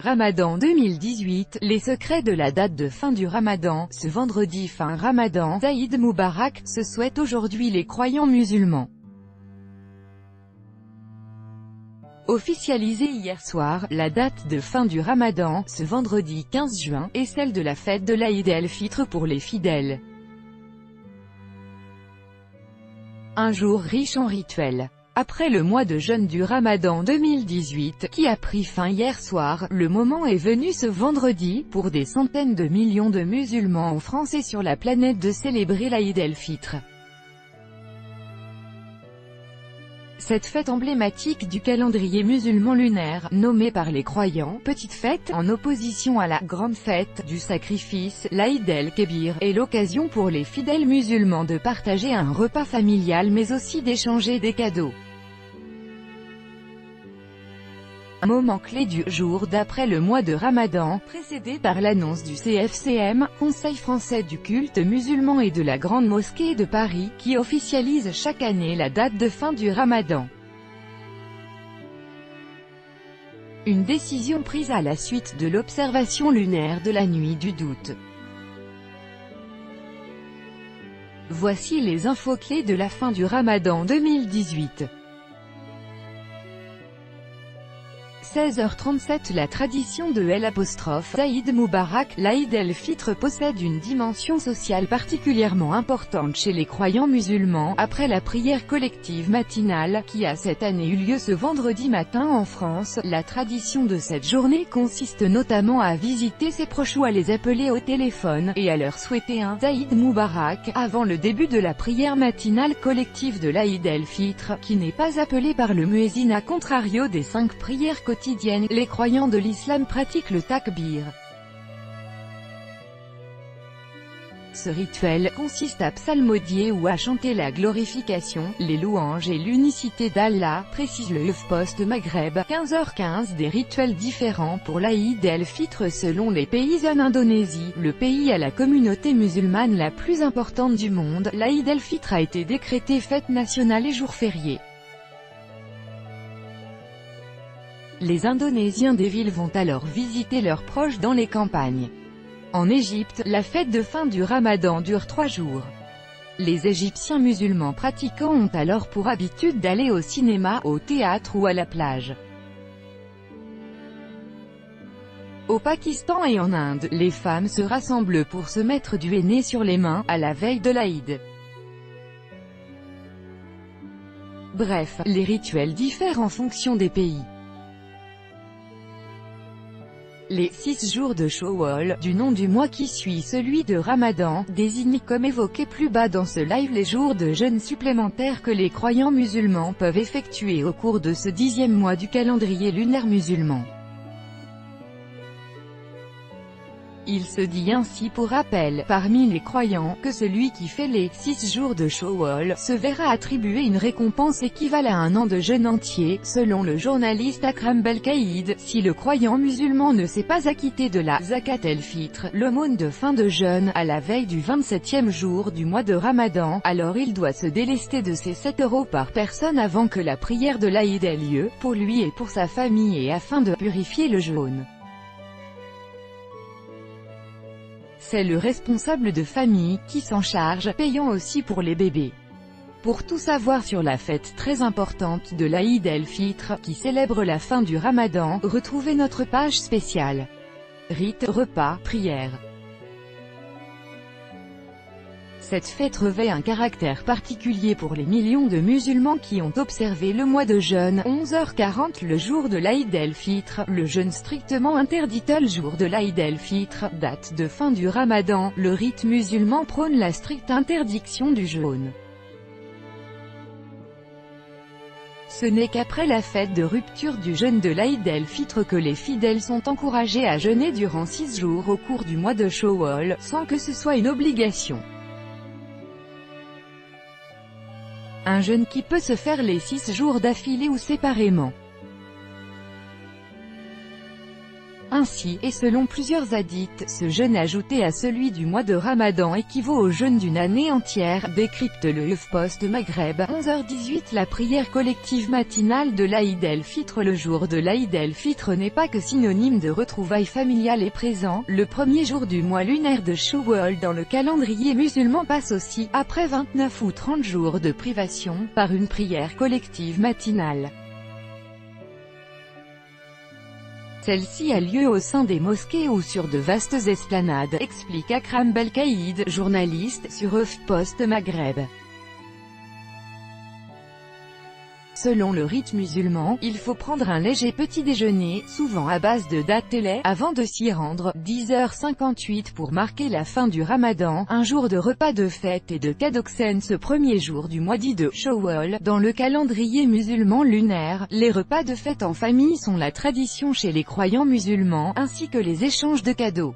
Ramadan 2018, les secrets de la date de fin du Ramadan. Ce vendredi fin Ramadan, Eid Moubarak, se souhaitent aujourd'hui les croyants musulmans. Officialisée hier soir, la date de fin du Ramadan, ce vendredi 15 juin, est celle de la fête de l'Aïd el-Fitr pour les fidèles. Un jour riche en rituels. Après le mois de jeûne du Ramadan 2018, qui a pris fin hier soir, le moment est venu ce vendredi, pour des centaines de millions de musulmans en France et sur la planète de célébrer l'Aïd el-Fitr. Cette fête emblématique du calendrier musulman lunaire, nommée par les croyants « petite fête » en opposition à la « grande fête » du sacrifice, l'Aïd el-Kébir, est l'occasion pour les fidèles musulmans de partager un repas familial mais aussi d'échanger des cadeaux. Un moment clé du jour d'après le mois de Ramadan, précédé par l'annonce du CFCM, Conseil français du culte musulman et de la Grande Mosquée de Paris, qui officialise chaque année la date de fin du Ramadan. Une décision prise à la suite de l'observation lunaire de la nuit du doute. Voici les infos clés de la fin du Ramadan 2018. 16h37 La tradition de Eid Moubarak, l'Aïd el-Fitr possède une dimension sociale particulièrement importante chez les croyants musulmans, après la prière collective matinale, qui a cette année eu lieu ce vendredi matin en France. La tradition de cette journée consiste notamment à visiter ses proches ou à les appeler au téléphone, et à leur souhaiter un Eid Moubarak, avant le début de la prière matinale collective de l'Aïd el-Fitr, qui n'est pas appelée par le muezzin à contrario des 5 prières quotidiennes. Les croyants de l'islam pratiquent le takbir. Ce rituel consiste à psalmodier ou à chanter la glorification, les louanges et l'unicité d'Allah, précise le HuffPost Maghreb. 15h15 Des rituels différents pour l'Aïd el-Fitr selon les pays. En Indonésie, le pays à la communauté musulmane la plus importante du monde, l'Aïd el-Fitr a été décrété fête nationale et jour férié. Les Indonésiens des villes vont alors visiter leurs proches dans les campagnes. En Égypte, la fête de fin du Ramadan dure 3 jours. Les Égyptiens musulmans pratiquants ont alors pour habitude d'aller au cinéma, au théâtre ou à la plage. Au Pakistan et en Inde, les femmes se rassemblent pour se mettre du henné sur les mains, à la veille de l'Aïd. Bref, les rituels diffèrent en fonction des pays. Les 6 jours de Shawwal, du nom du mois qui suit celui de Ramadan, désignent comme évoqué plus bas dans ce live les jours de jeûne supplémentaires que les croyants musulmans peuvent effectuer au cours de ce 10e mois du calendrier lunaire musulman. Il se dit ainsi pour rappel, parmi les croyants, que celui qui fait les 6 jours de Shawwal se verra attribuer une récompense équivalente à un an de jeûne entier, selon le journaliste Akram Belkaïd. Si le croyant musulman ne s'est pas acquitté de la Zakat el-Fitr, l'aumône de fin de jeûne, à la veille du 27e jour du mois de Ramadan, alors il doit se délester de ses 7 € par personne avant que la prière de l'Aïd ait lieu, pour lui et pour sa famille et afin de purifier le jeûne. C'est le responsable de famille qui s'en charge, payant aussi pour les bébés. Pour tout savoir sur la fête très importante de l'Aïd el-Fitr, qui célèbre la fin du Ramadan, retrouvez notre page spéciale. Rites, repas, prières. Cette fête revêt un caractère particulier pour les millions de musulmans qui ont observé le mois de jeûne. 11h40 le jour de l'Aïd el-Fitr, le jeûne strictement interdit le jour de l'Aïd el-Fitr, date de fin du Ramadan. Le rite musulman prône la stricte interdiction du jeûne. Ce n'est qu'après la fête de rupture du jeûne de l'Aïd el-Fitr que les fidèles sont encouragés à jeûner durant 6 jours au cours du mois de Shawwal, sans que ce soit une obligation. Un jeûne qui peut se faire les 6 jours d'affilée ou séparément. Ainsi, et selon plusieurs hadiths, ce jeûne ajouté à celui du mois de Ramadan équivaut au jeûne d'une année entière, décrypte le HuffPost Maghreb. 11h18. La prière collective matinale de l'Aïd el-Fitr. Le jour de l'Aïd el-Fitr n'est pas que synonyme de retrouvailles familiales et présent. Le premier jour du mois lunaire de Shawwal dans le calendrier musulman passe aussi, après 29 ou 30 jours de privation, par une prière collective matinale. Celle-ci a lieu au sein des mosquées ou sur de vastes esplanades, explique Akram Belkaïd, journaliste, sur HuffPost Maghreb. Selon le rite musulman, il faut prendre un léger petit déjeuner, souvent à base de dattes et lait, avant de s'y rendre, 10h58 pour marquer la fin du Ramadan, un jour de repas de fête et de cadoxène ce premier jour du mois dit de Shawwal. Dans le calendrier musulman lunaire, les repas de fête en famille sont la tradition chez les croyants musulmans, ainsi que les échanges de cadeaux.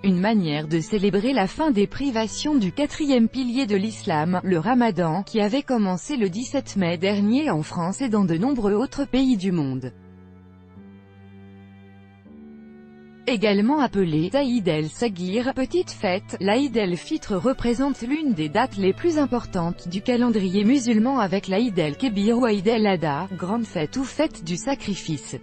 Une manière de célébrer la fin des privations du quatrième pilier de l'islam, le Ramadan, qui avait commencé le 17 mai dernier en France et dans de nombreux autres pays du monde. Également appelé Aïd el-Saghir, petite fête, l'Aïd el-Fitr représente l'une des dates les plus importantes du calendrier musulman avec l'Aïd el-Kébir ou Aïd el-Adha, grande fête ou fête du sacrifice.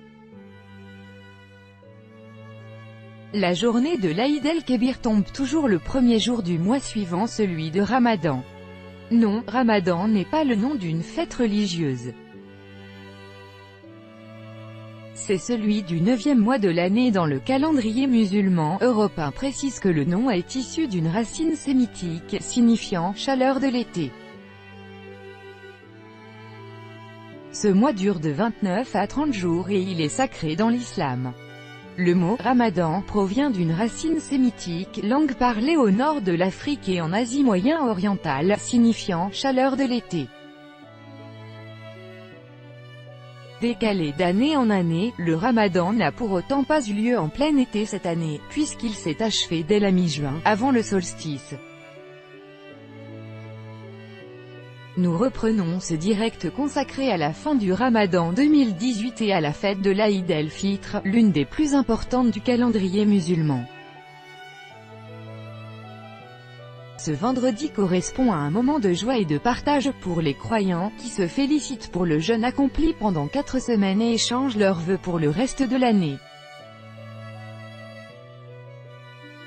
La journée de l'Aïd el-Kébir tombe toujours le premier jour du mois suivant celui de Ramadan. Non, Ramadan n'est pas le nom d'une fête religieuse. C'est celui du 9e mois de l'année dans le calendrier musulman. Europe 1 précise que le nom est issu d'une racine sémitique, signifiant « chaleur de l'été ». Ce mois dure de 29 à 30 jours et il est sacré dans l'islam. Le mot « Ramadan » provient d'une racine sémitique, langue parlée au nord de l'Afrique et en Asie moyen-orientale, signifiant « chaleur de l'été ». Décalé d'année en année, le Ramadan n'a pour autant pas eu lieu en plein été cette année, puisqu'il s'est achevé dès la mi-juin, avant le solstice. Nous reprenons ce direct consacré à la fin du Ramadan 2018 et à la fête de l'Aïd el-Fitr, l'une des plus importantes du calendrier musulman. Ce vendredi correspond à un moment de joie et de partage pour les croyants, qui se félicitent pour le jeûne accompli pendant 4 semaines et échangent leurs vœux pour le reste de l'année.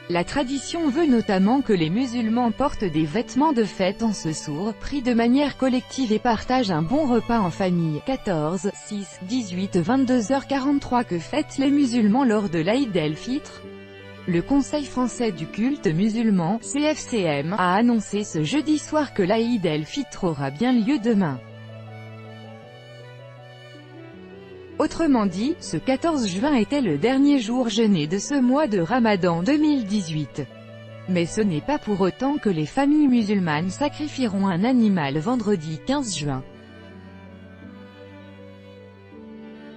La tradition veut notamment que les musulmans portent des vêtements de fête en ce jour, prient de manière collective et partagent un bon repas en famille. 14, 6, 18, 22h43. Que fêtent les musulmans lors de l'Aïd el-Fitr? Le Conseil français du culte musulman, CFCM, a annoncé ce jeudi soir que l'Aïd el-Fitr aura bien lieu demain. Autrement dit, ce 14 juin était le dernier jour jeûné de ce mois de Ramadan 2018. Mais ce n'est pas pour autant que les familles musulmanes sacrifieront un animal vendredi 15 juin.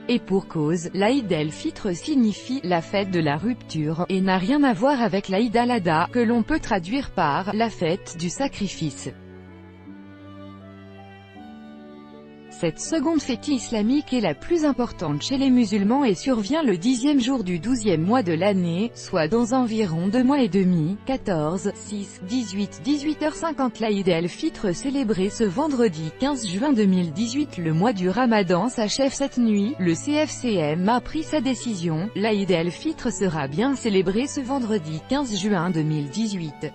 Et pour cause, l'Aïd el-Fitr signifie « la fête de la rupture » et n'a rien à voir avec l'Aïd al-Adha, que l'on peut traduire par « la fête du sacrifice ». Cette seconde fête islamique est la plus importante chez les musulmans et survient le 10e jour du 12e mois de l'année, soit dans environ 2 mois et demi. 14, 6, 18, 18h50. L'Aïd el-Fitr célébré ce vendredi 15 juin 2018. Le mois du Ramadan s'achève cette nuit. Le CFCM a pris sa décision. L'Aïd el-Fitr sera bien célébré ce vendredi 15 juin 2018.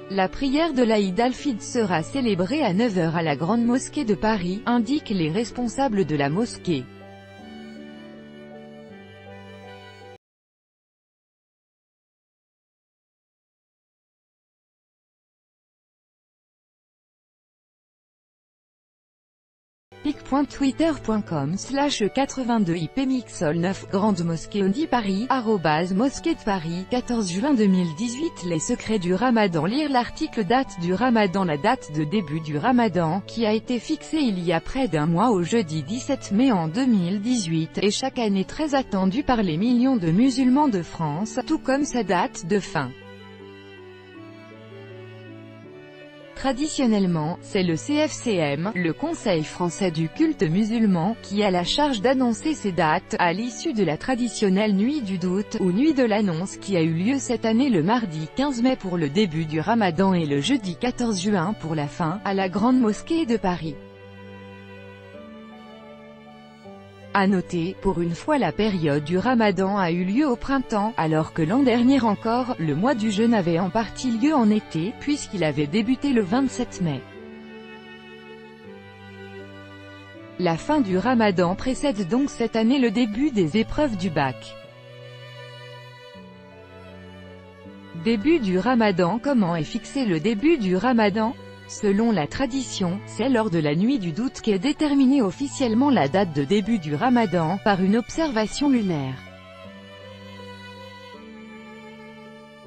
La prière de l'Aïd al-Fitr sera célébrée à 9h à la Grande Mosquée de Paris, indiquent les responsables de la mosquée. pic.twitter.com/82 ipmixol 9 Grande Mosquée Ondi Paris @mosquée de Paris 14 juin 2018. Les secrets du Ramadan. Lire l'article. Date du Ramadan. La date de début du Ramadan, qui a été fixée il y a près d'un mois au jeudi 17 mai en 2018, est chaque année très attendue par les millions de musulmans de France, tout comme sa date de fin. Traditionnellement, c'est le CFCM, le Conseil français du culte musulman, qui a la charge d'annoncer ces dates, à l'issue de la traditionnelle nuit du doute, ou nuit de l'annonce qui a eu lieu cette année le mardi 15 mai pour le début du Ramadan et le jeudi 14 juin pour la fin, à la Grande Mosquée de Paris. À noter, pour une fois la période du Ramadan a eu lieu au printemps, alors que l'an dernier encore, le mois du jeûne avait en partie lieu en été, puisqu'il avait débuté le 27 mai. La fin du Ramadan précède donc cette année le début des épreuves du bac. Début du Ramadan. Comment est fixé le début du Ramadan? Selon la tradition, c'est lors de la nuit du doute qu'est déterminée officiellement la date de début du Ramadan, par une observation lunaire.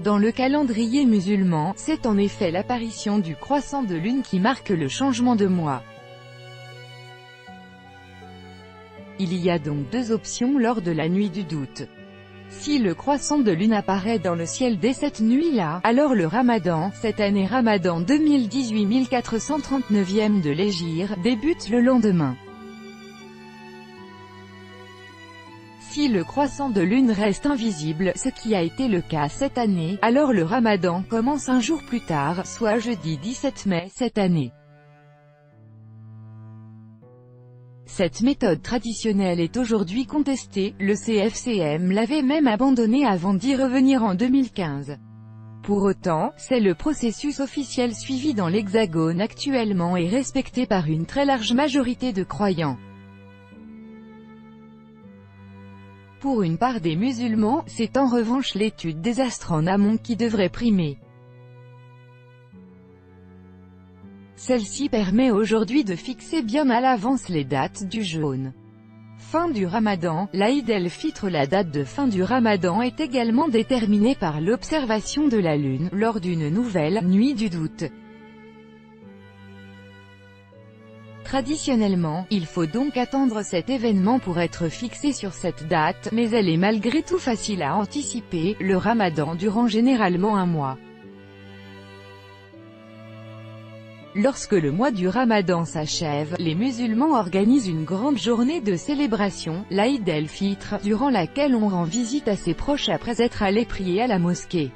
Dans le calendrier musulman, c'est en effet l'apparition du croissant de lune qui marque le changement de mois. Il y a donc deux options lors de la nuit du doute. Si le croissant de lune apparaît dans le ciel dès cette nuit-là, alors le Ramadan, cette année Ramadan 2018 1439e de l'Hégire, débute le lendemain. Si le croissant de lune reste invisible, ce qui a été le cas cette année, alors le Ramadan commence un jour plus tard, soit jeudi 17 mai cette année. Cette méthode traditionnelle est aujourd'hui contestée, le CFCM l'avait même abandonnée avant d'y revenir en 2015. Pour autant, c'est le processus officiel suivi dans l'Hexagone actuellement et respecté par une très large majorité de croyants. Pour une part des musulmans, c'est en revanche l'étude des astres en amont qui devrait primer. Celle-ci permet aujourd'hui de fixer bien à l'avance les dates du jeûne. Fin du Ramadan, l'Aïd el-Fitr. La date de fin du Ramadan est également déterminée par l'observation de la lune, lors d'une nouvelle nuit du doute. Traditionnellement, il faut donc attendre cet événement pour être fixé sur cette date, mais elle est malgré tout facile à anticiper, le Ramadan durant généralement un mois. Lorsque le mois du Ramadan s'achève, les musulmans organisent une grande journée de célébration, l'Aïd el-Fitr, durant laquelle on rend visite à ses proches après être allé prier à la mosquée.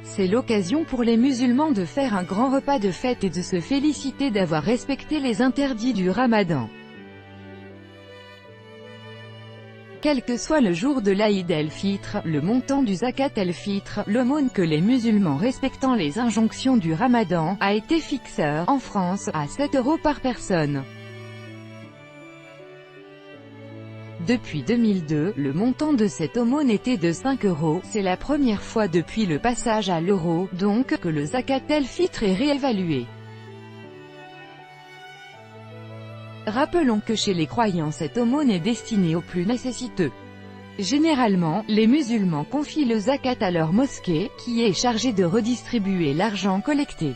C'est l'occasion pour les musulmans de faire un grand repas de fête et de se féliciter d'avoir respecté les interdits du Ramadan. Quel que soit le jour de l'Aïd el-Fitr, le montant du Zakat el-Fitr, l'aumône que les musulmans respectant les injonctions du Ramadan, a été fixé, en France, à 7 € par personne. Depuis 2002, le montant de cette aumône était de 5 €, c'est la première fois depuis le passage à l'euro, donc, que le Zakat el-Fitr est réévalué. Rappelons que chez les croyants cette aumône est destinée aux plus nécessiteux. Généralement, les musulmans confient le zakat à leur mosquée, qui est chargée de redistribuer l'argent collecté.